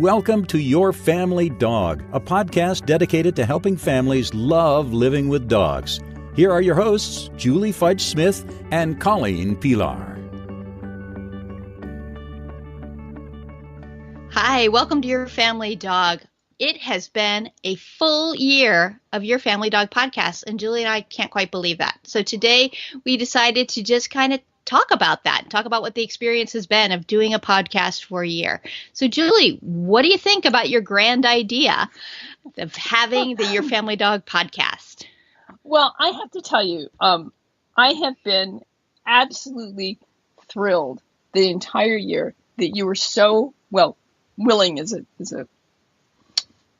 welcome to Your Family Dog, a podcast dedicated to helping families love living with dogs. Here are your hosts, Julie Fudge Smith and Colleen Pelar. Hi, welcome to Your Family Dog. It has been a full year of Your Family Dog podcast, and Julie and I can't quite believe that. So today we decided to just kind of talk about that, talk about what the experience has been of doing a podcast for a year. So Julie, what do you think about your grand idea of having the Your Family Dog podcast? Well, I have to tell you, I have been absolutely thrilled the entire year that you were so, willing is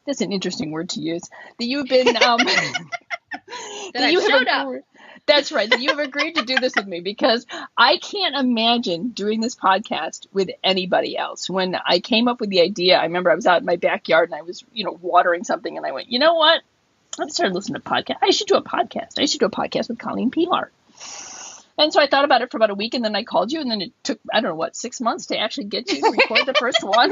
that's an interesting word to use, that you've been, that you showed up. That's right. That you have agreed to do this with me, because I can't imagine doing this podcast with anybody else. When I came up with the idea, I remember I was out in my backyard and I was, watering something, and I went, you know what? I started listening to podcasts. I should do a podcast. I should do a podcast with Colleen Pelar. And so I thought about it for about a week, and then I called you, and then it took, 6 months to actually get you to record the first one.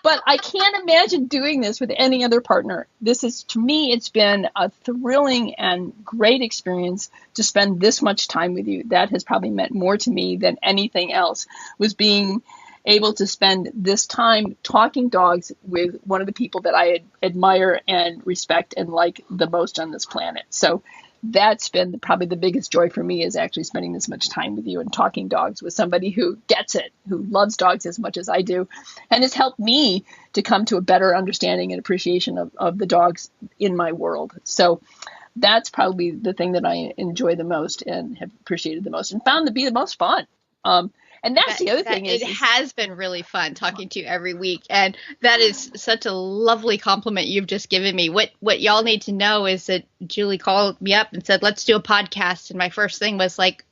But I can't imagine doing this with any other partner. To me, it's been a thrilling and great experience to spend this much time with you. That has probably meant more to me than anything else, was being able to spend this time talking dogs with one of the people that I admire and respect and like the most on this planet. So that's been probably the biggest joy for me, is actually spending this much time with you and talking dogs with somebody who gets it, who loves dogs as much as I do, and has helped me to come to a better understanding and appreciation of the dogs in my world. So that's probably the thing that I enjoy the most and have appreciated the most and found to be the most fun. And that's the other thing. It has been really fun talking to you every week. And that is such a lovely compliment you've just given me. What y'all need to know is that Julie called me up and said, let's do a podcast. And my first thing was like,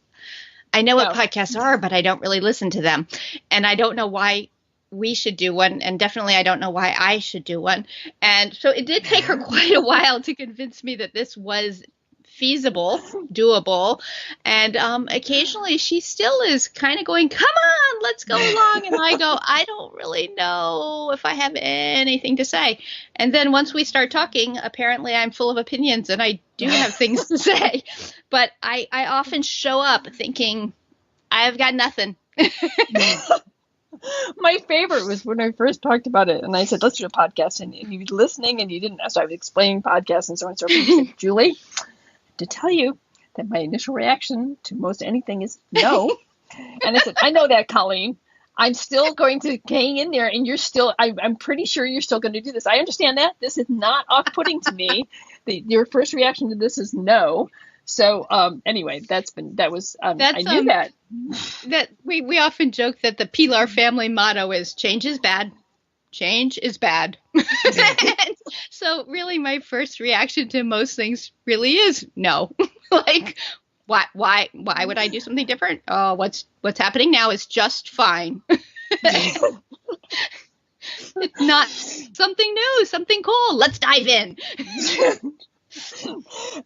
I know what podcasts are, but I don't really listen to them. And I don't know why we should do one. And definitely I don't know why I should do one. And so it did take her quite a while to convince me that this was feasible, doable, and occasionally she still is kind of going, come on, let's go along, and I go, I don't really know if I have anything to say. And then once we start talking, apparently I'm full of opinions and I do have things to say, but I often show up thinking I've got nothing. My favorite was when I first talked about it, and I said, let's do a podcast, and you were listening and you didn't, so I was explaining podcasts and so on and so forth. You said, Julie, to tell you that my initial reaction to most anything is no. And I said, I know that, Colleen. I'm still going to hang in there, and I'm pretty sure you're still going to do this. I understand that. This is not off-putting to me. Your first reaction to this is no. So anyway, I knew that. That we often joke that the Pelar family motto is change is bad. Change is bad. So really my first reaction to most things really is no. Like, why would I do something different? Oh, what's happening now is just fine. It's not something new, something cool. Let's dive in.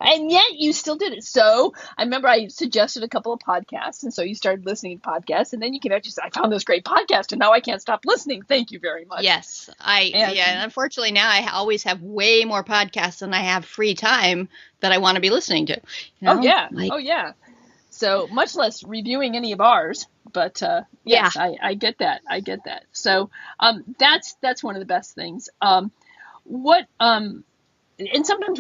And yet you still did it. So I remember I suggested a couple of podcasts, and so you started listening to podcasts, and then you came back and said, I found this great podcast, and now I can't stop listening. Thank you very much. Yes. And unfortunately now I always have way more podcasts than I have free time that I want to be listening to. Oh yeah. So much less reviewing any of ours, but yes, yeah. I get that. So that's one of the best things. And sometimes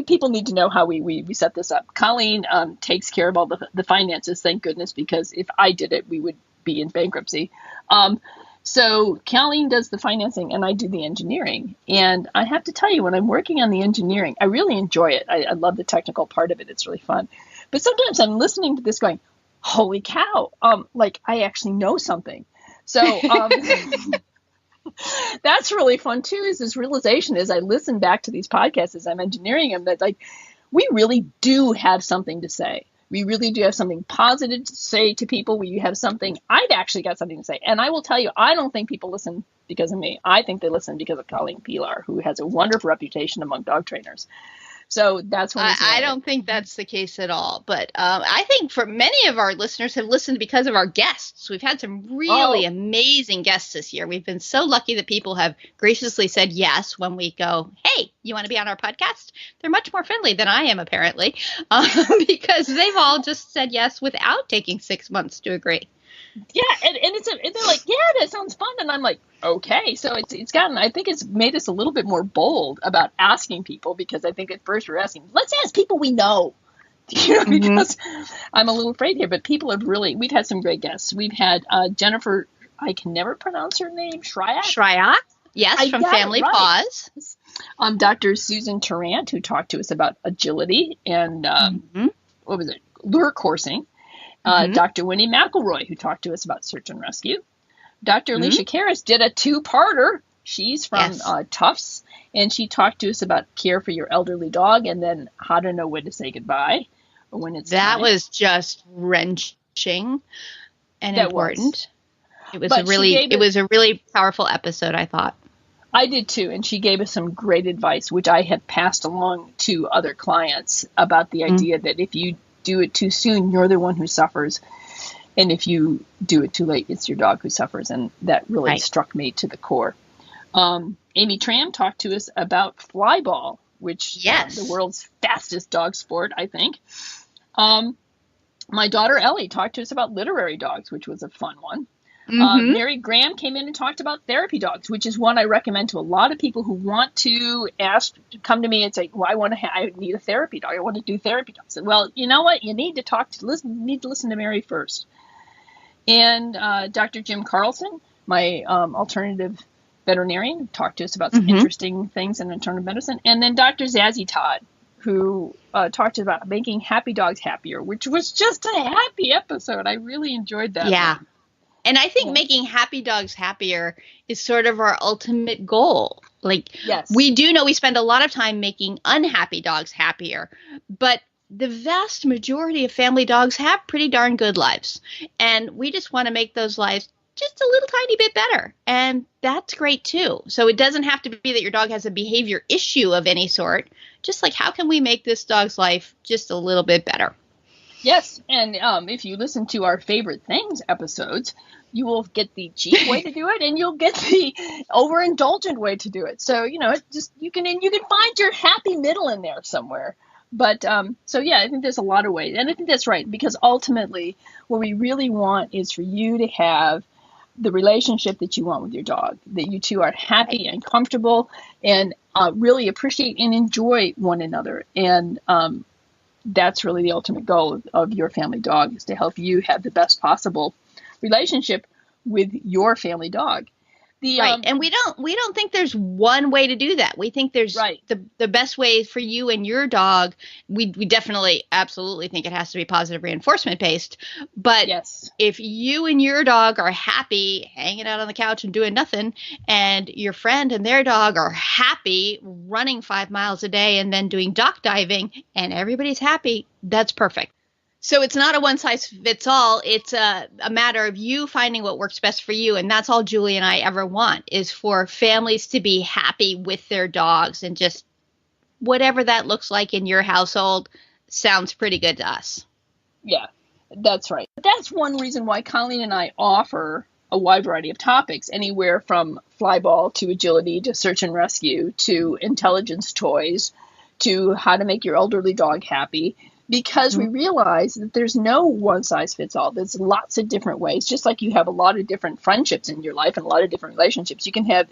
people need to know how we set this up. Colleen takes care of all the finances, thank goodness, because if I did it, we would be in bankruptcy. So Colleen does the financing and I do the engineering. And I have to tell you, when I'm working on the engineering, I really enjoy it. I love the technical part of it. It's really fun. But sometimes I'm listening to this going, holy cow, like I actually know something. So that's really fun too, is this realization as I listen back to these podcasts as I'm engineering them, that like we really do have something to say. We really do have something positive to say to people. We have something, I've actually got something to say. And I will tell you, I don't think people listen because of me. I think they listen because of Colleen Pelar, who has a wonderful reputation among dog trainers. So that's when I don't think that's the case at all. But I think for many of our listeners have listened because of our guests. We've had some really amazing guests this year. We've been so lucky that people have graciously said yes when we go, hey, you want to be on our podcast? They're much more friendly than I am, apparently, because they've all just said yes without taking 6 months to agree. Yeah, and they're like, yeah, that sounds fun, and I'm like, okay. So I think it's made us a little bit more bold about asking people, because I think at first we're asking, let's ask people we know, because I'm a little afraid here. But people have we've had some great guests. We've had Jennifer, I can never pronounce her name, Shryak, yes, from Family Paws. Dr. Susan Tarrant, who talked to us about agility and what was it, lure coursing. Dr. Winnie McElroy, who talked to us about search and rescue. Dr. Alicia Karras did a two-parter. She's from Tufts, and she talked to us about care for your elderly dog, and then how to know when to say goodbye or when it's time. Was just wrenching and important. It was a really powerful episode, I thought. I did too, and she gave us some great advice, which I have passed along to other clients, about the idea that if you do it too soon, you're the one who suffers. And if you do it too late, it's your dog who suffers. And that really struck me to the core. Amy Tram talked to us about flyball, which is the world's fastest dog sport, I think. My daughter Ellie talked to us about literary dogs, which was a fun one. Mary Graham came in and talked about therapy dogs, which is one I recommend to a lot of people who want to come to me and say, well, I need a therapy dog. I want to do therapy dogs. Well, you know what? You need to listen to Mary first. And Dr. Jim Carlson, my alternative veterinarian, talked to us about some interesting things in alternative medicine. And then Dr. Zazie Todd, who talked about making happy dogs happier, which was just a happy episode. I really enjoyed that. Yeah. One. And I think making happy dogs happier is sort of our ultimate goal. Like, we do know we spend a lot of time making unhappy dogs happier, but the vast majority of family dogs have pretty darn good lives. And we just want to make those lives just a little tiny bit better. And that's great too. So it doesn't have to be that your dog has a behavior issue of any sort. Just like, how can we make this dog's life just a little bit better? Yes, and if you listen to our favorite things episodes, you will get the cheap way to do it, and you'll get the overindulgent way to do it. So you can find your happy middle in there somewhere. But I think there's a lot of ways, and I think that's right, because ultimately, what we really want is for you to have the relationship that you want with your dog, that you two are happy and comfortable, and really appreciate and enjoy one another, and that's really the ultimate goal of your family dog, is to help you have the best possible relationship with your family dog. And we don't think there's one way to do that. We think there's the best way for you and your dog. We definitely, absolutely think it has to be positive reinforcement based. But if you and your dog are happy hanging out on the couch and doing nothing, and your friend and their dog are happy running 5 miles a day and then doing dock diving, and everybody's happy, that's perfect. So it's not a one size fits all. It's a matter of you finding what works best for you. And that's all Julie and I ever want, is for families to be happy with their dogs, and just whatever that looks like in your household sounds pretty good to us. Yeah, that's right. That's one reason why Colleen and I offer a wide variety of topics, anywhere from flyball to agility to search and rescue to intelligence toys to how to make your elderly dog happy. Because we realize that there's no one size fits all. There's lots of different ways. Just like you have a lot of different friendships in your life and a lot of different relationships,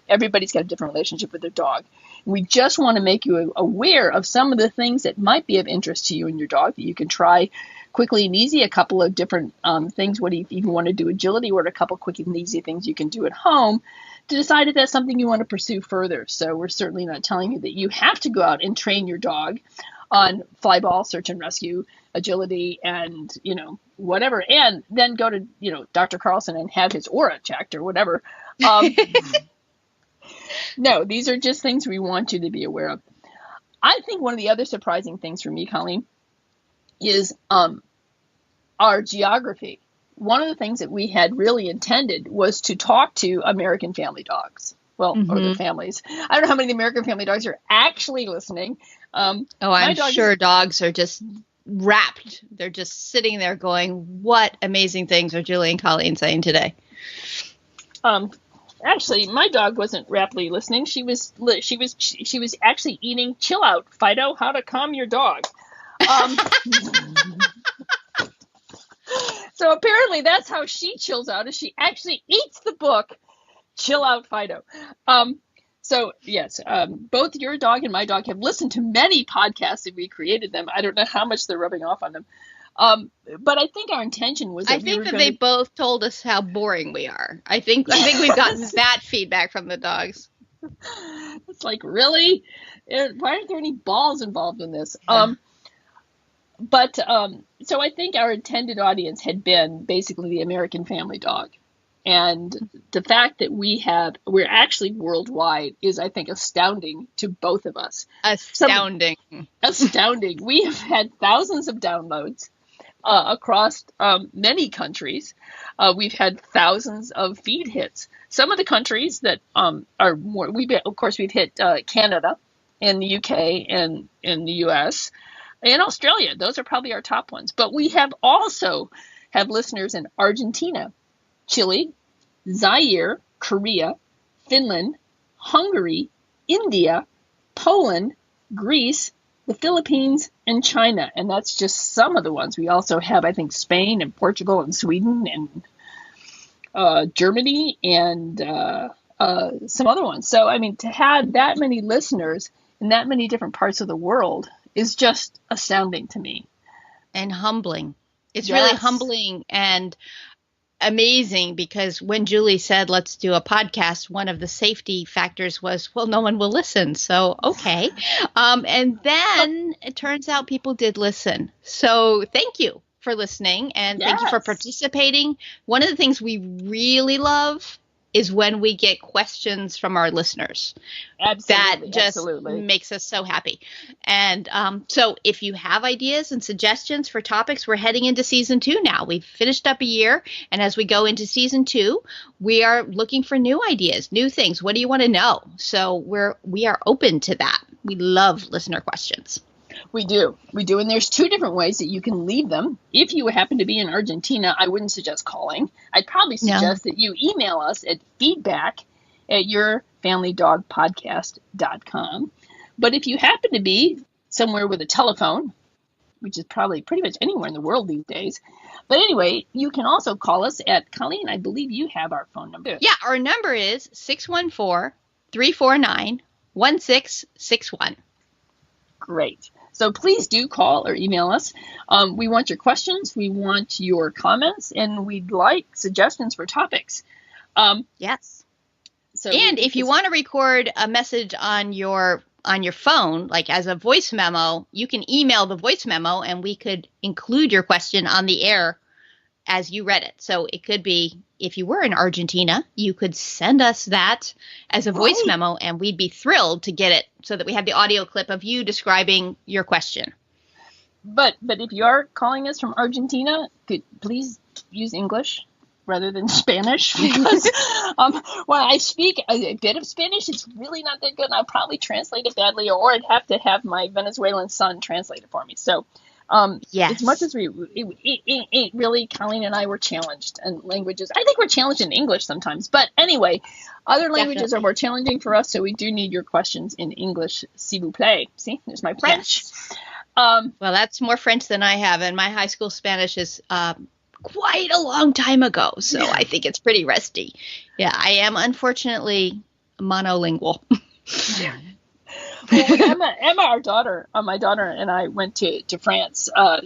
everybody's got a different relationship with their dog. And we just want to make you aware of some of the things that might be of interest to you and your dog that you can try quickly and easy. A couple of different things. What if you want to do agility, or a couple quick and easy things you can do at home to decide if that's something you want to pursue further. So we're certainly not telling you that you have to go out and train your dog on flyball, search and rescue, agility, and, whatever, and then go to, Dr. Carlson and have his aura checked or whatever. No, these are just things we want you to be aware of. I think one of the other surprising things for me, Colleen, is our geography. One of the things that we had really intended was to talk to American family dogs. Well, or the families. I don't know how many American family dogs are actually listening. Oh, I'm sure dogs are just wrapped. They're just sitting there going, what amazing things are Julie and Colleen saying today? Actually, my dog wasn't raptly listening. She was actually eating Chill Out, Fido, How to Calm Your Dog. So apparently that's how she chills out, is she actually eats the book Chill Out, Fido. So yes, both your dog and my dog have listened to many podcasts if we created them. I don't know how much they're rubbing off on them. But I think our intention was that they both told us how boring we are. I think we've gotten that feedback from the dogs. It's like, really? Why aren't there any balls involved in this? So I think our intended audience had been basically the American family dog. And the fact that we're actually worldwide is, I think, astounding to both of us. Astounding. Astounding. We have had thousands of downloads across many countries. We've had thousands of feed hits. Some of the countries that are more, we've hit Canada and the UK and in the US and Australia. Those are probably our top ones. But we have also have listeners in Argentina, Chile, Zaire, Korea, Finland, Hungary, India, Poland, Greece, the Philippines, and China. And that's just some of the ones. We also have, I think, Spain and Portugal and Sweden and Germany and some other ones. So, I mean, to have that many listeners in that many different parts of the world is just astounding to me. And humbling. It's really humbling and amazing, because when Julie said, let's do a podcast, one of the safety factors was, well, no one will listen. So, okay. And then it turns out people did listen. So thank you for listening, and thank you for participating. One of the things we really love is when we get questions from our listeners. Absolutely. That just makes us so happy. And so if you have ideas and suggestions for topics, we're heading into season 2 now. We've finished up a year. And as we go into season 2, we are looking for new ideas, new things. What do you want to know? So we are open to that. We love listener questions. We do. And there's 2 different ways that you can leave them. If you happen to be in Argentina, I wouldn't suggest calling. I'd probably suggest that you email us at feedback@yourfamilydogpodcast.com. But if you happen to be somewhere with a telephone, which is probably pretty much anywhere in the world these days. But anyway, you can also call us at, Colleen, I believe you have our phone number. Yeah, our number is 614-349-1661. Great. So please do call or email us. We want your questions. We want your comments, and we'd like suggestions for topics. Yes. So, and if you want to record a message on your phone, like as a voice memo, you can email the voice memo, and we could include your question on the air as you read it. So it could be, if you were in Argentina, you could send us that as a voice memo, and we'd be thrilled to get it so that we have the audio clip of you describing your question. But if you are calling us from Argentina, please use English rather than Spanish, because while I speak a bit of Spanish, it's really not that good, and I'll probably translate it badly, or I'd have to have my Venezuelan son translate it for me. So as much as really, Colleen and I were challenged in languages. I think we're challenged in English sometimes. But anyway, other languages are more challenging for us, so we do need your questions in English, s'il vous plaît. See, there's my French. Yes. Well, that's more French than I have, and my high school Spanish is quite a long time ago, so I think it's pretty rusty. Yeah, I am unfortunately monolingual. Yeah. Well, Emma, our daughter, my daughter and I went to France a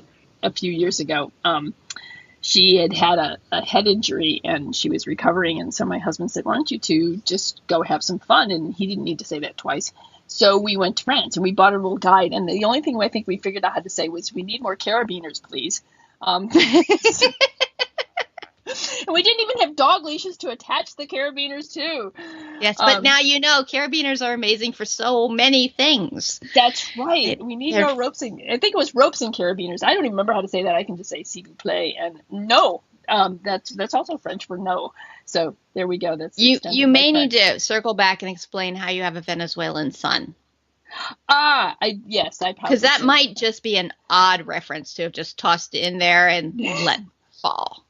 few years ago. She had a head injury, and she was recovering. And so my husband said, why don't you two just go have some fun? And he didn't need to say that twice. So we went to France, and we bought a little guide. And the only thing I think we figured out how to say was, we need more carabiners, please. And we didn't even have dog leashes to attach the carabiners to. Yes, but now you know carabiners are amazing for so many things. That's right. We need more ropes. I think it was ropes and carabiners. I don't even remember how to say that. I can just say s'il vous plaît and no. That's also French for no. So there we go. That's you may need to circle back and explain how you have a Venezuelan son. Yes, I probably Because that did. might just be an odd reference to have just tossed it in there and let fall.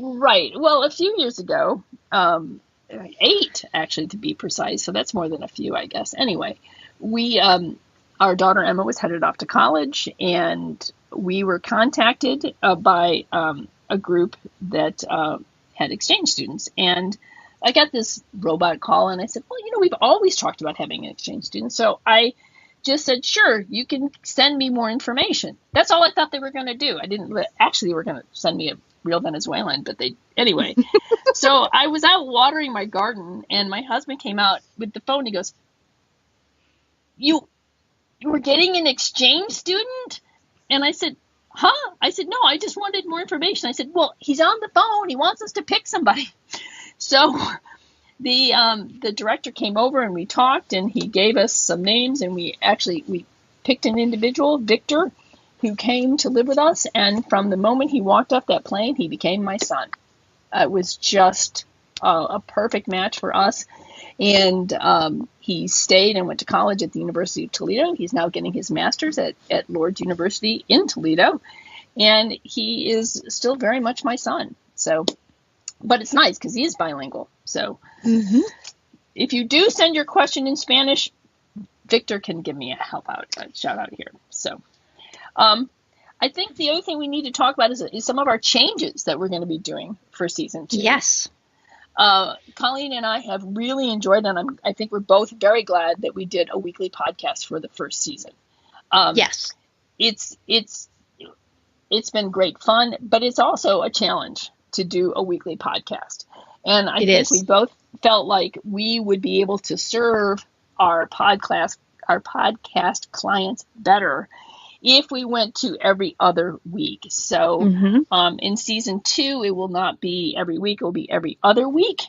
Right. Well, a few years ago, 8 actually to be precise, so that's more than a few, I guess. Anyway, we our daughter Emma was headed off to college, and we were contacted by a group that had exchange students, and I got this robot call, and I said, well, we've always talked about having an exchange student, so I just said, sure, you can send me more information. That's all I thought they were going to do. I didn't actually they were going to send me a real Venezuelan, but anyway. So I was out watering my garden, and my husband came out with the phone. He goes, you were getting an exchange student? And I said, huh? I said, no, I just wanted more information. I said, well, he's on the phone. He wants us to pick somebody. So the director came over and we talked, and he gave us some names, and we picked an individual, Victor, who came to live with us. And from the moment he walked off that plane, he became my son. It was just a perfect match for us. And he stayed and went to college at the University of Toledo. He's now getting his master's at Lourdes University in Toledo. And he is still very much my son. So, but it's nice because he is bilingual. So if you do send your question in Spanish, Victor can give me a shout out here. So I think the other thing we need to talk about is some of our changes that we're going to be doing for season 2. Yes. Colleen and I have really enjoyed, and I think we're both very glad that we did a weekly podcast for the first season. Yes. It's been great fun, but it's also a challenge to do a weekly podcast. And I think we both felt like we would be able to serve our podcast clients better if we went to every other week. So in season 2, it will not be every week, it will be every other week.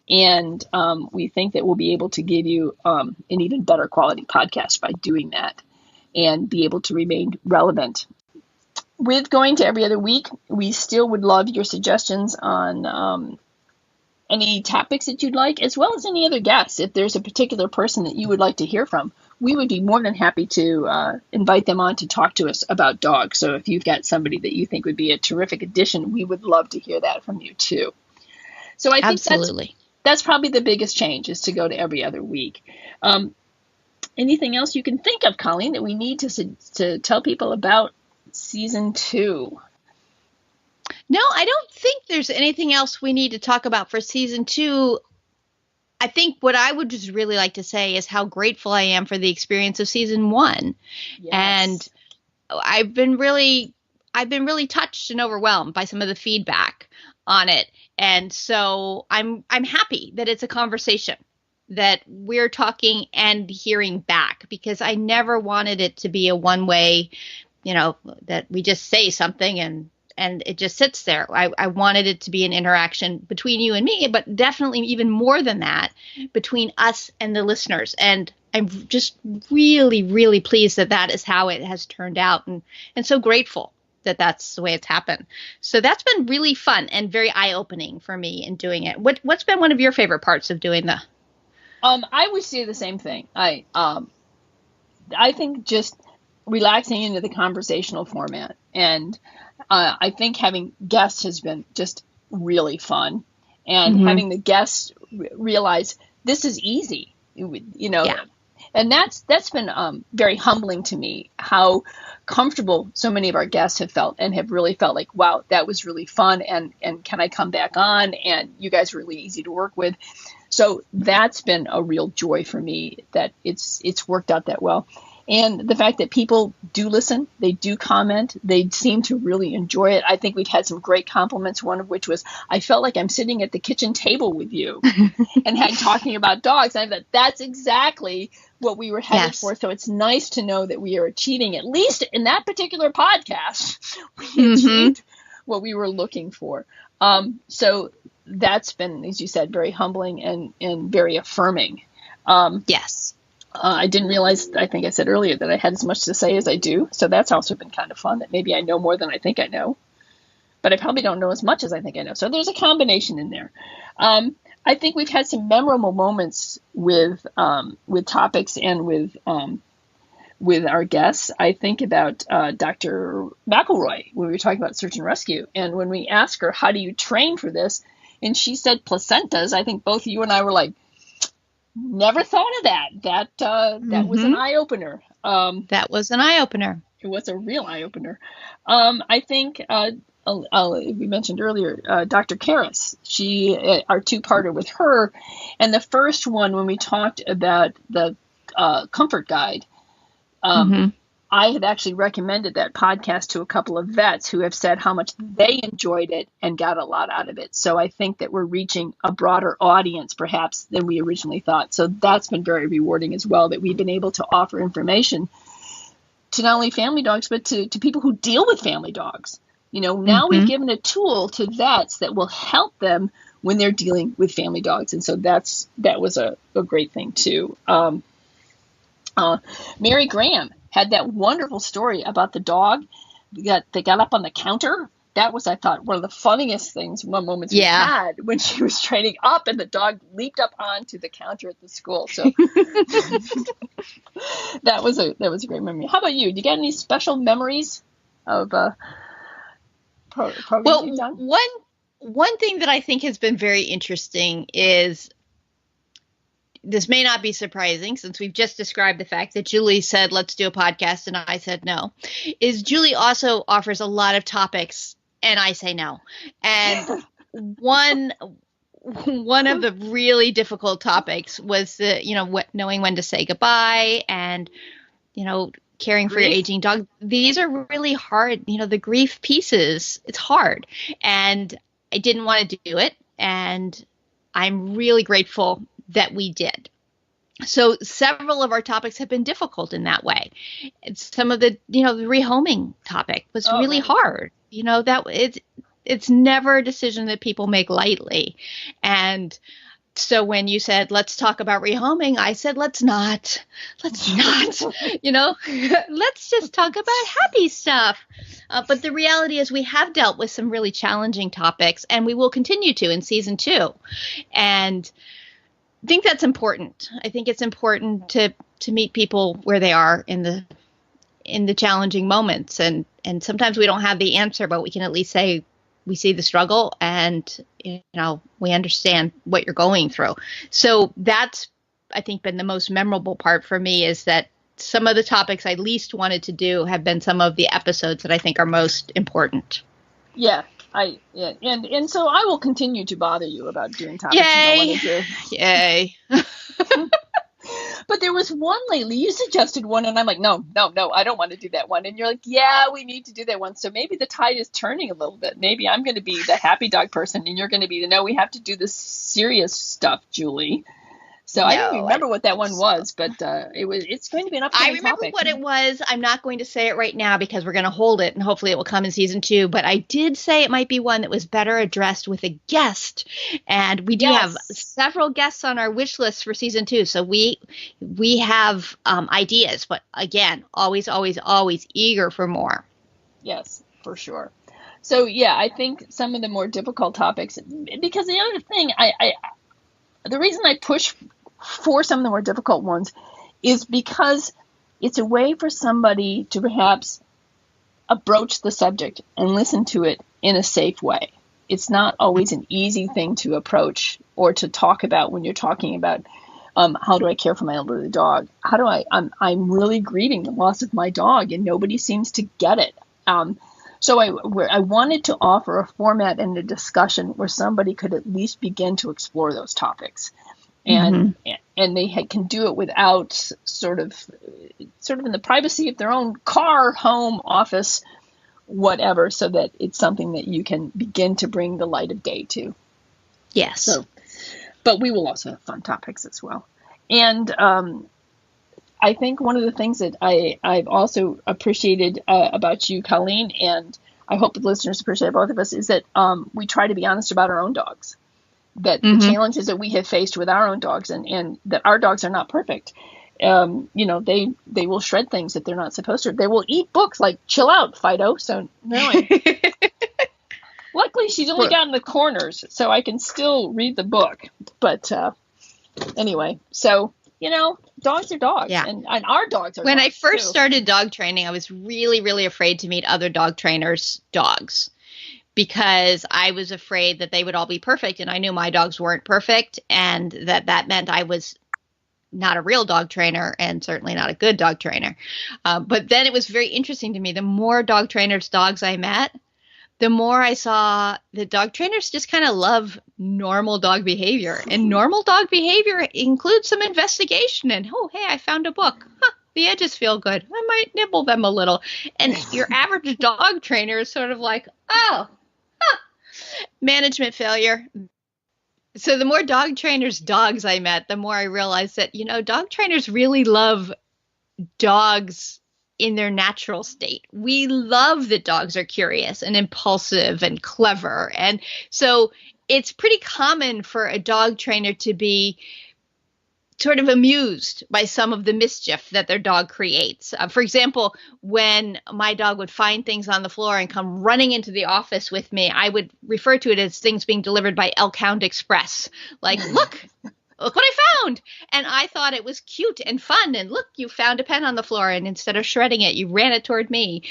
And we think that we'll be able to give you an even better quality podcast by doing that and be able to remain relevant. With going to every other week, we still would love your suggestions on any topics that you'd like, as well as any other guests. If there's a particular person that you would like to hear from, we would be more than happy to invite them on to talk to us about dogs. So if you've got somebody that you think would be a terrific addition, we would love to hear that from you too. So I think that's probably the biggest change, is to go to every other week. Anything else you can think of, Colleen, that we need to tell people about season 2? No, I don't think there's anything else we need to talk about for season 2. I think what I would just really like to say is how grateful I am for the experience of season 1. Yes. And I've been really touched and overwhelmed by some of the feedback on it. And so I'm happy that it's a conversation that we're talking and hearing back, because I never wanted it to be a one-way, that we just say something and it just sits there. I wanted it to be an interaction between you and me, but definitely even more than that, between us and the listeners. And I'm just really, really pleased that is how it has turned out, and so grateful that that's the way it's happened. So that's been really fun and very eye-opening for me in doing it. What's been one of your favorite parts of doing the? I would say the same thing. I think just relaxing into the conversational format, and I think having guests has been just really fun, and having the guests realize this is easy, and that's been very humbling to me, how comfortable so many of our guests have felt, and have really felt like, wow, that was really fun, and can I come back on, and you guys are really easy to work with. So that's been a real joy for me, that it's worked out that well. And the fact that people do listen, they do comment, they seem to really enjoy it. I think we've had some great compliments, one of which was, I felt like I'm sitting at the kitchen table with you and talking about dogs. I thought that's exactly what we were headed for. So it's nice to know that we are achieving, at least in that particular podcast, we achieved what we were looking for. So that's been, as you said, very humbling and very affirming. Yes. I didn't realize, I think I said earlier, that I had as much to say as I do. So that's also been kind of fun, that maybe I know more than I think I know. But I probably don't know as much as I think I know. So there's a combination in there. I think we've had some memorable moments with topics and with our guests. I think about Dr. McElroy when we were talking about search and rescue, and when we asked her, "How do you train for this?" and she said placentas. I think both you and I were like, "Never thought of that." That was an eye opener. That was an eye opener. It was a real eye opener. I think. We mentioned earlier, Dr. Karras, our two-parter with her. And the first one, when we talked about the comfort guide, I had actually recommended that podcast to a couple of vets who have said how much they enjoyed it and got a lot out of it. So I think that we're reaching a broader audience perhaps than we originally thought. So that's been very rewarding as well, that we've been able to offer information to not only family dogs, but to people who deal with family dogs. Now we've given a tool to vets that will help them when they're dealing with family dogs. And so that was a great thing too. Mary Graham had that wonderful story about the dog that got up on the counter. That was, I thought, one of the funniest moments we had when she was training up and the dog leaped up onto the counter at the school. So that was a great memory. How about you? Do you get any special memories of well, one thing that I think has been very interesting is, this may not be surprising since we've just described the fact that Julie said, let's do a podcast, and I said no, is Julie also offers a lot of topics and I say no. And one of the really difficult topics was knowing when to say goodbye and, caring for your aging dog. These are really hard. The grief pieces, it's hard. And I didn't want to do it. And I'm really grateful that we did. So several of our topics have been difficult in that way. Some of the, the rehoming topic was really hard. It's never a decision that people make lightly. And so when you said, let's talk about rehoming, I said, let's not, let's just talk about happy stuff. But the reality is we have dealt with some really challenging topics, and we will continue to in season 2. And I think that's important. I think it's important to meet people where they are in the challenging moments. And sometimes we don't have the answer, but we can at least say, we see the struggle and, we understand what you're going through. So that's, I think, been the most memorable part for me, is that some of the topics I least wanted to do have been some of the episodes that I think are most important. Yeah. And so I will continue to bother you about doing topics you don't want to do. Yay. But there was one lately, you suggested one, and I'm like, no, I don't want to do that one. And you're like, yeah, we need to do that one. So maybe the tide is turning a little bit. Maybe I'm going to be the happy dog person, and you're going to be the, no, we have to do the serious stuff, Julie. So I don't remember what that one was, but it's going to be an upcoming topic. I remember topic. what it was. I'm not going to say it right now because we're going to hold it, and hopefully it will come in season 2. But I did say it might be one that was better addressed with a guest, and we do have several guests on our wish list for season 2. So we have ideas, but again, always eager for more. Yes, for sure. So I think some of the more difficult topics, because the other thing, the reason I push for some of the more difficult ones is because it's a way for somebody to perhaps approach the subject and listen to it in a safe way. It's not always an easy thing to approach or to talk about when you're talking about how do I care for my elderly dog? How do I'm really grieving the loss of my dog and nobody seems to get it. So I wanted to offer a format and a discussion where somebody could at least begin to explore those topics. And they can do it without sort of in the privacy of their own car, home, office, whatever, so that it's something that you can begin to bring the light of day to. Yes. So, but we will also have fun topics as well. And I think one of the things that I've also appreciated about you, Colleen, and I hope the listeners appreciate both of us, is that we try to be honest about our own dogs. That the challenges that we have faced with our own dogs and that our dogs are not perfect. They will shred things that they're not supposed to. They will eat books like chill out, Fido. So no, luckily Luckily, she's only down in the corners, so I can still read the book. But anyway, so, dogs are dogs. Yeah. And our dogs are When dogs, I first too. started dog training, I was really, really afraid to meet other dog trainers' dogs because I was afraid that they would all be perfect. And I knew my dogs weren't perfect, and that meant I was not a real dog trainer and certainly not a good dog trainer. But then it was very interesting to me. The more dog trainers' dogs I met, the more I saw that dog trainers just kind of love normal dog behavior. And normal dog behavior includes some investigation. And, oh, hey, I found a book. Huh, the edges feel good. I might nibble them a little. And your average dog trainer is sort of like, oh, management failure. So the more dog trainers' dogs I met, the more I realized that, dog trainers really love dogs in their natural state. We love that dogs are curious and impulsive and clever. And so it's pretty common for a dog trainer to be sort of amused by some of the mischief that their dog creates. For example, when my dog would find things on the floor and come running into the office with me, I would refer to it as things being delivered by Elkhound Express. Like, look what I found. And I thought it was cute and fun. And look, you found a pen on the floor. And instead of shredding it, you ran it toward me.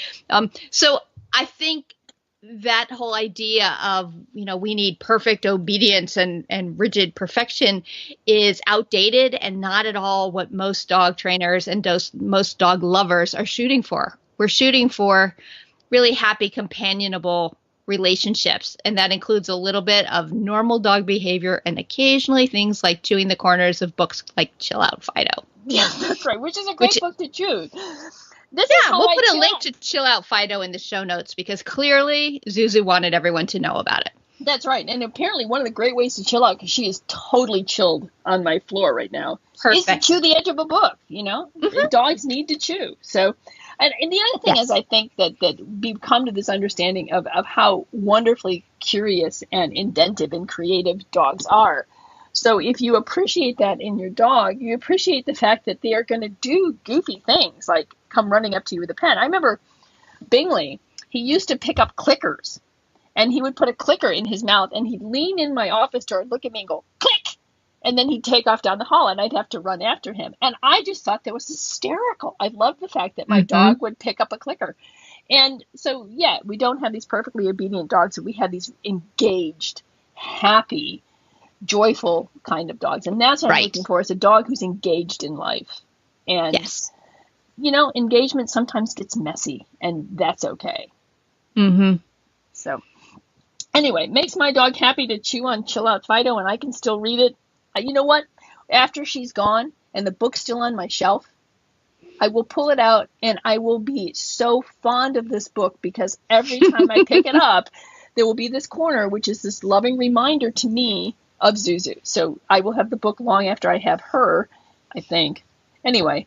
So I think that whole idea of, we need perfect obedience and rigid perfection is outdated and not at all what most dog trainers and most dog lovers are shooting for. We're shooting for really happy, companionable relationships. And that includes a little bit of normal dog behavior and occasionally things like chewing the corners of books like Chill Out, Fido. Yeah, that's right, which is a great book to choose. We'll put a link to Chill Out Fido in the show notes because clearly Zuzu wanted everyone to know about it. That's right. And apparently one of the great ways to chill out, because she is totally chilled on my floor right now, is to chew the edge of a book, Mm-hmm. Dogs need to chew. So, and the other thing is I think that we've come to this understanding of how wonderfully curious and inventive and creative dogs are. So if you appreciate that in your dog, you appreciate the fact that they are going to do goofy things like come running up to you with a pen. I remember Bingley, he used to pick up clickers, and he would put a clicker in his mouth, and he'd lean in my office door and look at me and go, click, and then he'd take off down the hall, and I'd have to run after him. And I just thought that was hysterical. I loved the fact that my dog would pick up a clicker. And so, we don't have these perfectly obedient dogs, but we have these engaged, happy, joyful kind of dogs. And that's what I'm looking for, is a dog who's engaged in life. And, engagement sometimes gets messy, and that's okay. Mm-hmm. So anyway, makes my dog happy to chew on Chill Out Fido, and I can still read it. You know what? After she's gone and the book's still on my shelf, I will pull it out and I will be so fond of this book because every time I pick it up, there will be this corner, which is this loving reminder to me of Zuzu. So I will have the book long after I have her, I think. Anyway,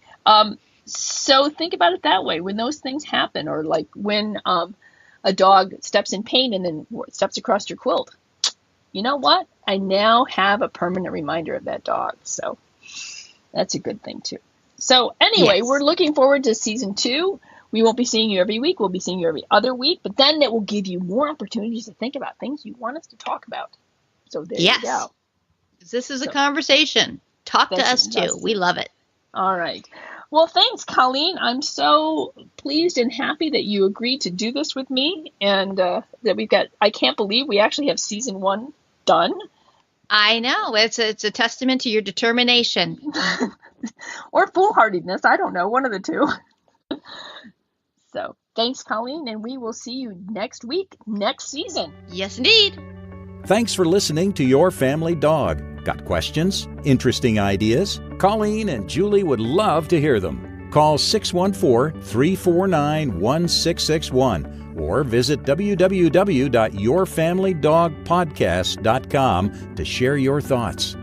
so think about it that way. When those things happen, or like when a dog steps in pain and then steps across your quilt, you know what? I now have a permanent reminder of that dog. So that's a good thing too. So anyway, we're looking forward to season 2. We won't be seeing you every week. We'll be seeing you every other week, but then it will give you more opportunities to think about things you want us to talk about. So there you go. This is a conversation. Talk to us too. We love it. All right. Well, thanks, Colleen. I'm so pleased and happy that you agreed to do this with me, and that I can't believe we actually have season 1 done. I know. It's a testament to your determination. Or foolhardiness. I don't know. One of the two. So thanks, Colleen, and we will see you next week, next season. Yes, indeed. Thanks for listening to Your Family Dog. Got questions? Interesting ideas? Colleen and Julie would love to hear them. Call 614-349-1661 or visit www.yourfamilydogpodcast.com to share your thoughts.